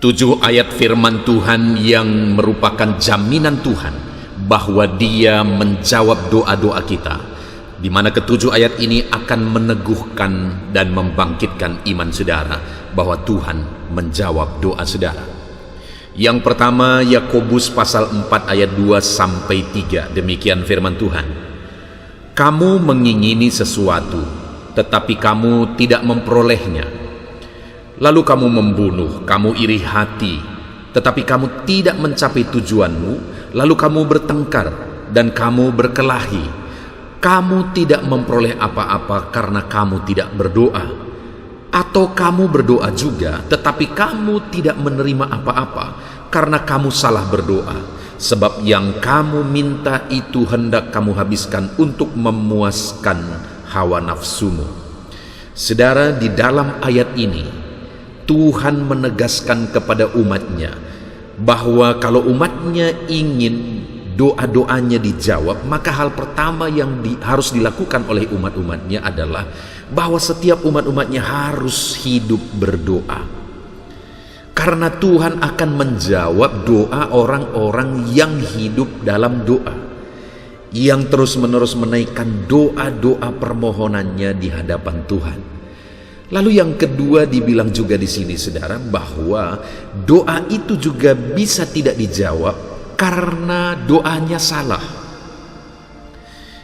7 ayat firman Tuhan yang merupakan jaminan Tuhan bahwa Dia menjawab doa-doa kita, di mana ke-7 ayat ini akan meneguhkan dan membangkitkan iman saudara bahwa Tuhan menjawab doa saudara. Yang pertama, Yakobus pasal 4 ayat 2 sampai 3. Demikian firman Tuhan. Kamu mengingini sesuatu, tetapi kamu tidak memperolehnya. Lalu kamu membunuh, kamu iri hati, tetapi kamu tidak mencapai tujuanmu. Lalu kamu bertengkar dan kamu berkelahi. Kamu tidak memperoleh apa-apa karena kamu tidak berdoa. Atau kamu berdoa juga, tetapi kamu tidak menerima apa-apa karena kamu salah berdoa. Sebab yang kamu minta itu hendak kamu habiskan untuk memuaskan hawa nafsumu. Saudara, di dalam ayat ini Tuhan menegaskan kepada umatnya bahwa kalau umatnya ingin doa-doanya dijawab, maka hal pertama yang harus dilakukan oleh umat-umatnya adalah bahwa setiap umat-umatnya harus hidup berdoa. Karena Tuhan akan menjawab doa orang-orang yang hidup dalam doa, yang terus-menerus menaikkan doa-doa permohonannya di hadapan Tuhan. Lalu yang kedua dibilang juga di sini saudara, bahwa doa itu juga bisa tidak dijawab karena doanya salah.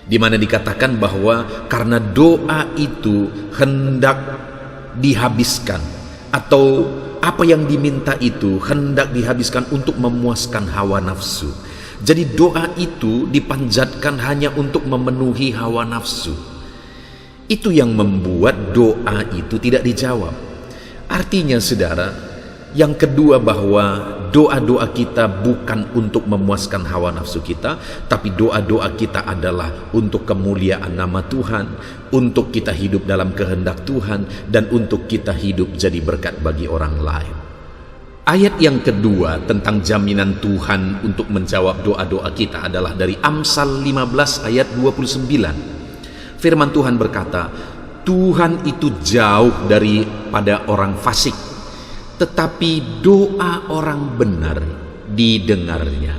Di mana dikatakan bahwa karena doa itu hendak dihabiskan, atau apa yang diminta itu hendak dihabiskan untuk memuaskan hawa nafsu. Jadi doa itu dipanjatkan hanya untuk memenuhi hawa nafsu. Itu yang membuat doa itu tidak dijawab. Artinya saudara, yang kedua bahwa doa-doa kita bukan untuk memuaskan hawa nafsu kita, tapi doa-doa kita adalah untuk kemuliaan nama Tuhan, untuk kita hidup dalam kehendak Tuhan, dan untuk kita hidup jadi berkat bagi orang lain. Ayat yang kedua tentang jaminan Tuhan untuk menjawab doa-doa kita adalah dari Amsal 15 ayat 29. Firman Tuhan berkata, Tuhan itu jauh daripada orang fasik, tetapi doa orang benar didengarnya.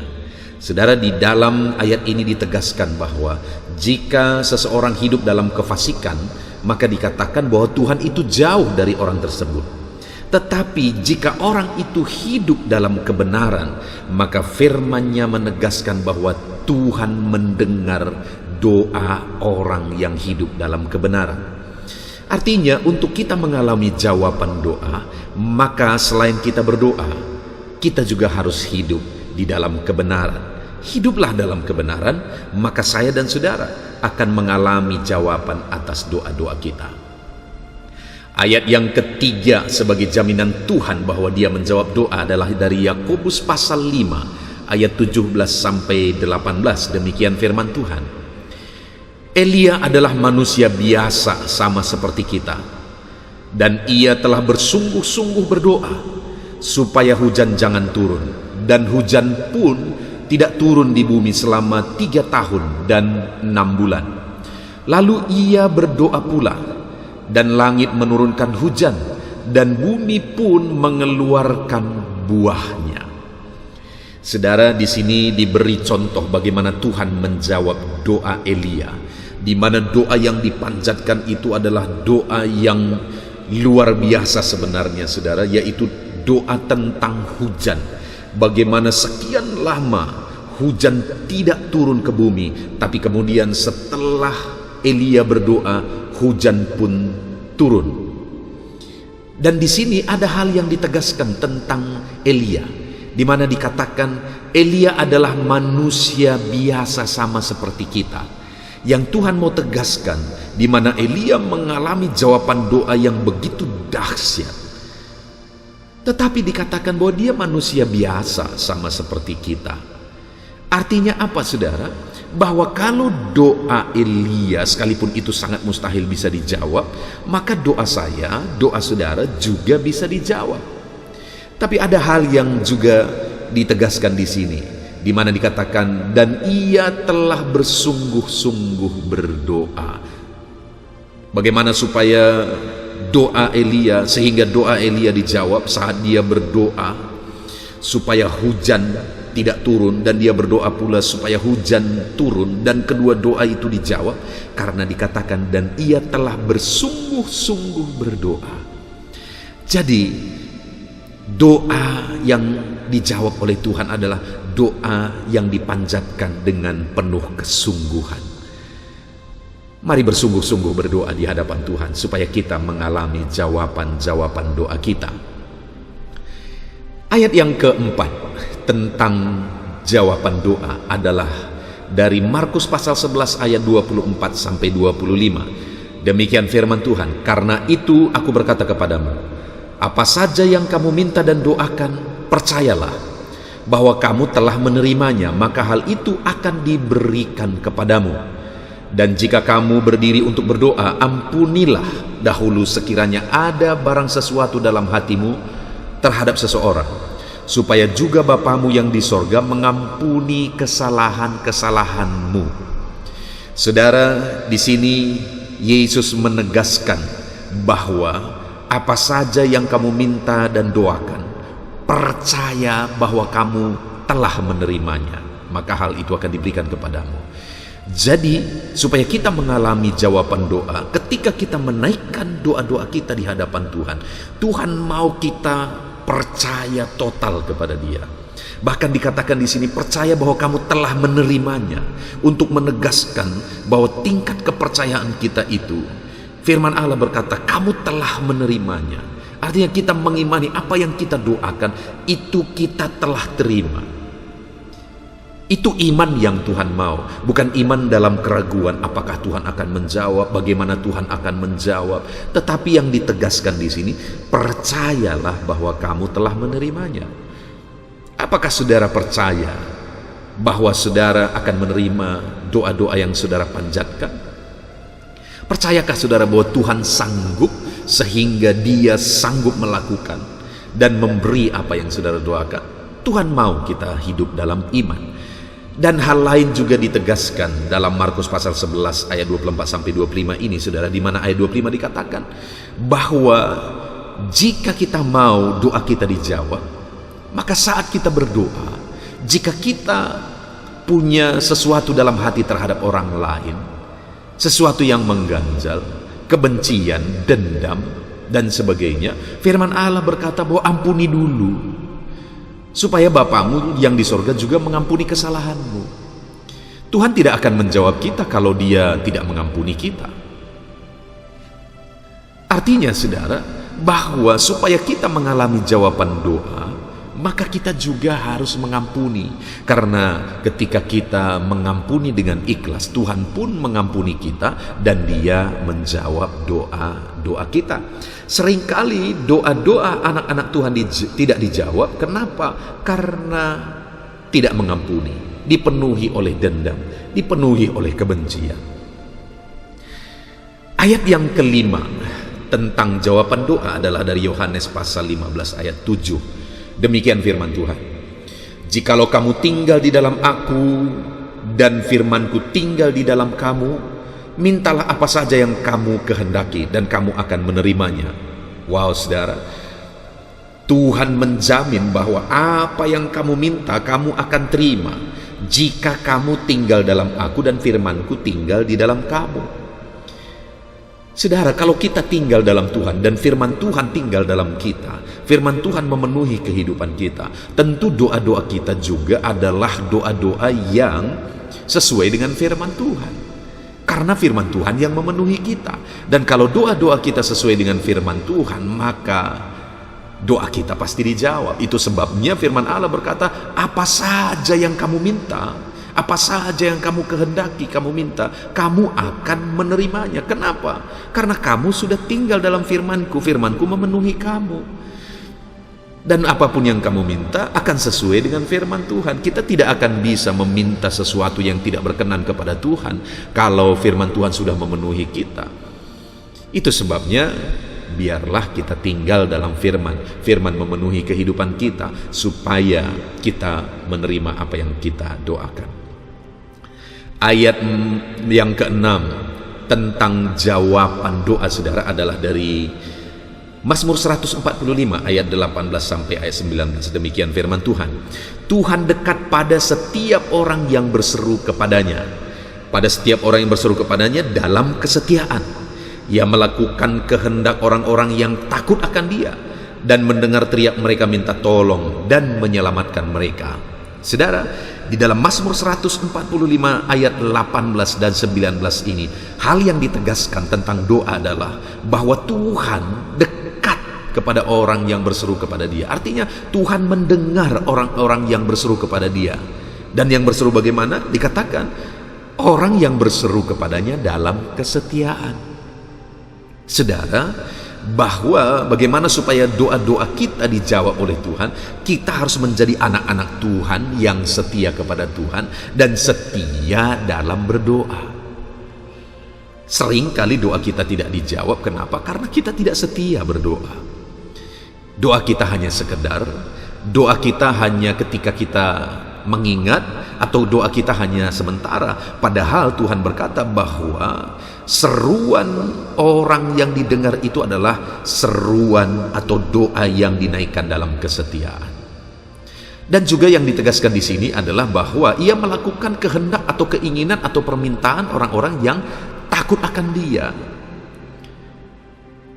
Saudara, di dalam ayat ini ditegaskan bahwa jika seseorang hidup dalam kefasikan, maka dikatakan bahwa Tuhan itu jauh dari orang tersebut. Tetapi jika orang itu hidup dalam kebenaran, maka firman-Nya menegaskan bahwa Tuhan mendengar doa orang yang hidup dalam kebenaran. Artinya untuk kita mengalami jawaban doa, maka selain kita berdoa, kita juga harus hidup di dalam kebenaran. Hiduplah dalam kebenaran, maka saya dan saudara akan mengalami jawaban atas doa-doa kita. Ayat yang ketiga sebagai jaminan Tuhan bahwa Dia menjawab doa adalah dari Yakobus pasal 5 ayat 17 sampai 18. Demikian firman Tuhan. Elia adalah manusia biasa sama seperti kita, dan ia telah bersungguh-sungguh berdoa supaya hujan jangan turun, dan hujan pun tidak turun di bumi selama 3 tahun dan 6 bulan. Lalu ia berdoa pula, dan langit menurunkan hujan, dan bumi pun mengeluarkan buahnya. Saudara, di sini diberi contoh bagaimana Tuhan menjawab doa Elia, di mana doa yang dipanjatkan itu adalah doa yang luar biasa sebenarnya saudara, yaitu doa tentang hujan. Bagaimana sekian lama hujan tidak turun ke bumi, tapi kemudian setelah Elia berdoa, hujan pun turun. Dan di sini ada hal yang ditegaskan tentang Elia, di mana dikatakan Elia adalah manusia biasa sama seperti kita. Yang Tuhan mau tegaskan, di mana Elia mengalami jawaban doa yang begitu dahsyat, tetapi dikatakan bahwa dia manusia biasa sama seperti kita. Artinya apa saudara? Bahwa kalau doa Elia sekalipun itu sangat mustahil bisa dijawab, maka doa saya, doa saudara juga bisa dijawab. Tapi ada hal yang juga ditegaskan di sini, di mana dikatakan dan ia telah bersungguh-sungguh berdoa. Bagaimana supaya doa Elia, sehingga doa Elia dijawab saat dia berdoa supaya hujan tidak turun, dan dia berdoa pula supaya hujan turun, dan kedua doa itu dijawab karena dikatakan dan ia telah bersungguh-sungguh berdoa. Jadi doa yang dijawab oleh Tuhan adalah doa yang dipanjatkan dengan penuh kesungguhan. Mari bersungguh-sungguh berdoa di hadapan Tuhan supaya kita mengalami jawaban-jawaban doa kita. Ayat yang keempat tentang jawaban doa adalah dari Markus pasal 11 ayat 24 sampai 25. Demikian firman Tuhan, karena itu aku berkata kepadamu, apa saja yang kamu minta dan doakan, percayalah bahwa kamu telah menerimanya, maka hal itu akan diberikan kepadamu. Dan jika kamu berdiri untuk berdoa, ampunilah dahulu sekiranya ada barang sesuatu dalam hatimu terhadap seseorang, supaya juga Bapamu yang di sorga mengampuni kesalahan-kesalahanmu. Saudara, di sini Yesus menegaskan bahwa apa saja yang kamu minta dan doakan, percaya bahwa kamu telah menerimanya, maka hal itu akan diberikan kepadamu. Jadi, supaya kita mengalami jawaban doa, ketika kita menaikkan doa-doa kita di hadapan Tuhan, Tuhan mau kita percaya total kepada Dia. Bahkan dikatakan di sini, percaya bahwa kamu telah menerimanya, untuk menegaskan bahwa tingkat kepercayaan kita itu, firman Allah berkata, kamu telah menerimanya. Artinya kita mengimani apa yang kita doakan, itu kita telah terima. Itu iman yang Tuhan mau, bukan iman dalam keraguan apakah Tuhan akan menjawab, bagaimana Tuhan akan menjawab, tetapi yang ditegaskan di sini, percayalah bahwa kamu telah menerimanya. Apakah saudara percaya bahwa saudara akan menerima doa-doa yang saudara panjatkan? Percayakah saudara bahwa Tuhan sanggup sehingga Dia sanggup melakukan dan memberi apa yang saudara doakan? Tuhan mau kita hidup dalam iman. Dan hal lain juga ditegaskan dalam Markus pasal 11 ayat 24 sampai 25 ini, saudara, di mana ayat 25 dikatakan bahwa jika kita mau doa kita dijawab, maka saat kita berdoa, jika kita punya sesuatu dalam hati terhadap orang lain, sesuatu yang mengganjal, kebencian, dendam, dan sebagainya, firman Allah berkata bahwa ampuni dulu, supaya Bapamu yang di sorga juga mengampuni kesalahanmu. Tuhan tidak akan menjawab kita kalau Dia tidak mengampuni kita. Artinya, saudara, bahwa supaya kita mengalami jawaban doa, maka kita juga harus mengampuni. Karena ketika kita mengampuni dengan ikhlas, Tuhan pun mengampuni kita dan Dia menjawab doa-doa kita. Seringkali doa-doa anak-anak Tuhan tidak dijawab. Kenapa? Karena tidak mengampuni, dipenuhi oleh dendam, dipenuhi oleh kebencian. Ayat yang kelima tentang jawaban doa adalah dari Yohanes pasal 15 ayat 7. Demikian firman Tuhan, jikalau kamu tinggal di dalam aku dan firmanku tinggal di dalam kamu, mintalah apa saja yang kamu kehendaki dan kamu akan menerimanya. Wow, saudara, Tuhan menjamin bahwa apa yang kamu minta kamu akan terima jika kamu tinggal dalam aku dan firmanku tinggal di dalam kamu. Saudara, kalau kita tinggal dalam Tuhan dan firman Tuhan tinggal dalam kita, firman Tuhan memenuhi kehidupan kita, tentu doa-doa kita juga adalah doa-doa yang sesuai dengan firman Tuhan. Karena firman Tuhan yang memenuhi kita. Dan kalau doa-doa kita sesuai dengan firman Tuhan, maka doa kita pasti dijawab. Itu sebabnya firman Allah berkata, apa saja yang kamu minta, apa saja yang kamu kehendaki, kamu minta, kamu akan menerimanya. Kenapa? Karena kamu sudah tinggal dalam firmanku, firmanku memenuhi kamu. Dan apapun yang kamu minta akan sesuai dengan firman Tuhan. Kita tidak akan bisa meminta sesuatu yang tidak berkenan kepada Tuhan kalau firman Tuhan sudah memenuhi kita. Itu sebabnya biarlah kita tinggal dalam firman. Firman memenuhi kehidupan kita supaya kita menerima apa yang kita doakan. Ayat yang ke-6 tentang jawaban doa, saudara, adalah dari Mazmur 145 ayat 18 sampai ayat 19, demikian firman Tuhan. Tuhan dekat pada setiap orang yang berseru kepadanya. Pada setiap orang yang berseru kepadanya dalam kesetiaan. Ia melakukan kehendak orang-orang yang takut akan Dia dan mendengar teriak mereka minta tolong dan menyelamatkan mereka. Saudara, di dalam Mazmur 145 ayat 18 dan 19 ini, hal yang ditegaskan tentang doa adalah bahwa Tuhan dekat kepada orang yang berseru kepada Dia. Artinya Tuhan mendengar orang-orang yang berseru kepada Dia. Dan yang berseru bagaimana? Dikatakan orang yang berseru kepadanya dalam kesetiaan. Saudara, bahwa bagaimana supaya doa-doa kita dijawab oleh Tuhan, kita harus menjadi anak-anak Tuhan yang setia kepada Tuhan dan setia dalam berdoa. Seringkali doa kita tidak dijawab. Kenapa? Karena kita tidak setia berdoa. Doa kita hanya sekedar, doa kita hanya ketika kita mengingat, atau doa kita hanya sementara. Padahal Tuhan berkata bahwa seruan orang yang didengar itu adalah seruan atau doa yang dinaikkan dalam kesetiaan. Dan juga yang ditegaskan di sini adalah bahwa Ia melakukan kehendak atau keinginan atau permintaan orang-orang yang takut akan Dia.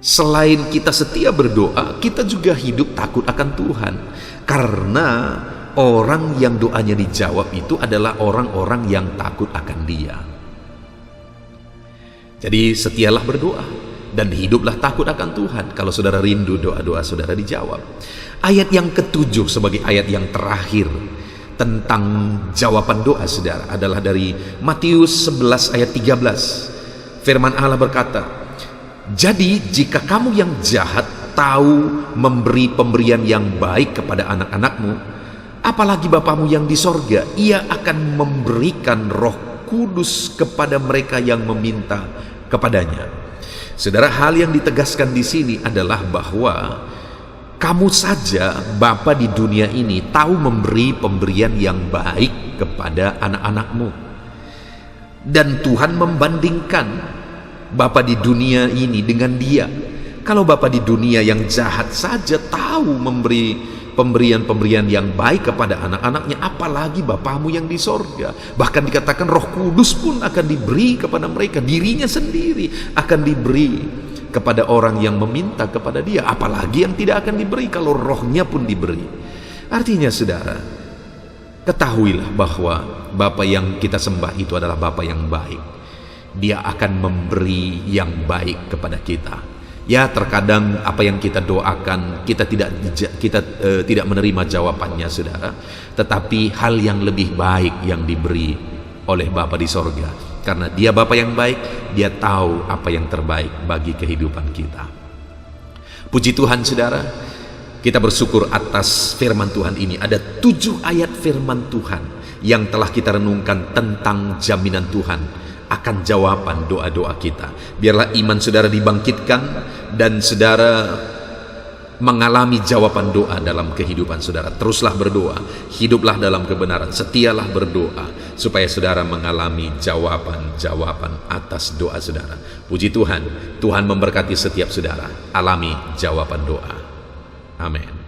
Selain kita setia berdoa, kita juga hidup takut akan Tuhan. Karena orang yang doanya dijawab itu adalah orang-orang yang takut akan Dia. Jadi setialah berdoa dan hiduplah takut akan Tuhan kalau saudara rindu doa-doa saudara dijawab. Ayat yang ketujuh sebagai ayat yang terakhir tentang jawaban doa saudara adalah dari Matius 11 ayat 13. Firman Allah berkata, "Jadi jika kamu yang jahat tahu memberi pemberian yang baik kepada anak-anakmu, apalagi Bapamu yang di sorga, Ia akan memberikan Roh Kudus kepada mereka yang meminta kepadanya." Saudara, hal yang ditegaskan di sini adalah bahwa kamu saja, Bapa di dunia ini, tahu memberi pemberian yang baik kepada anak-anakmu. Dan Tuhan membandingkan Bapa di dunia ini dengan Dia. Kalau Bapa di dunia yang jahat saja tahu memberi pemberian-pemberian yang baik kepada anak-anaknya, apalagi Bapamu yang di sorga. Bahkan dikatakan Roh Kudus pun akan diberi kepada mereka, dirinya sendiri akan diberi kepada orang yang meminta kepada Dia. Apalagi yang tidak akan diberi kalau rohnya pun diberi. Artinya saudara, ketahuilah bahwa Bapa yang kita sembah itu adalah Bapa yang baik. Dia akan memberi yang baik kepada kita. Ya, terkadang apa yang kita doakan kita tidak menerima jawabannya saudara, tetapi hal yang lebih baik yang diberi oleh Bapa di sorga. Karena Dia Bapa yang baik, Dia tahu apa yang terbaik bagi kehidupan kita. Puji Tuhan saudara, kita bersyukur atas firman Tuhan ini. Ada 7 ayat firman Tuhan yang telah kita renungkan tentang jaminan Tuhan akan jawaban doa-doa kita. Biarlah iman saudara dibangkitkan dan saudara mengalami jawaban doa dalam kehidupan saudara. Teruslah berdoa, hiduplah dalam kebenaran, setialah berdoa supaya saudara mengalami jawaban-jawaban atas doa saudara. Puji Tuhan, Tuhan memberkati setiap saudara. Alami jawaban doa. Amin.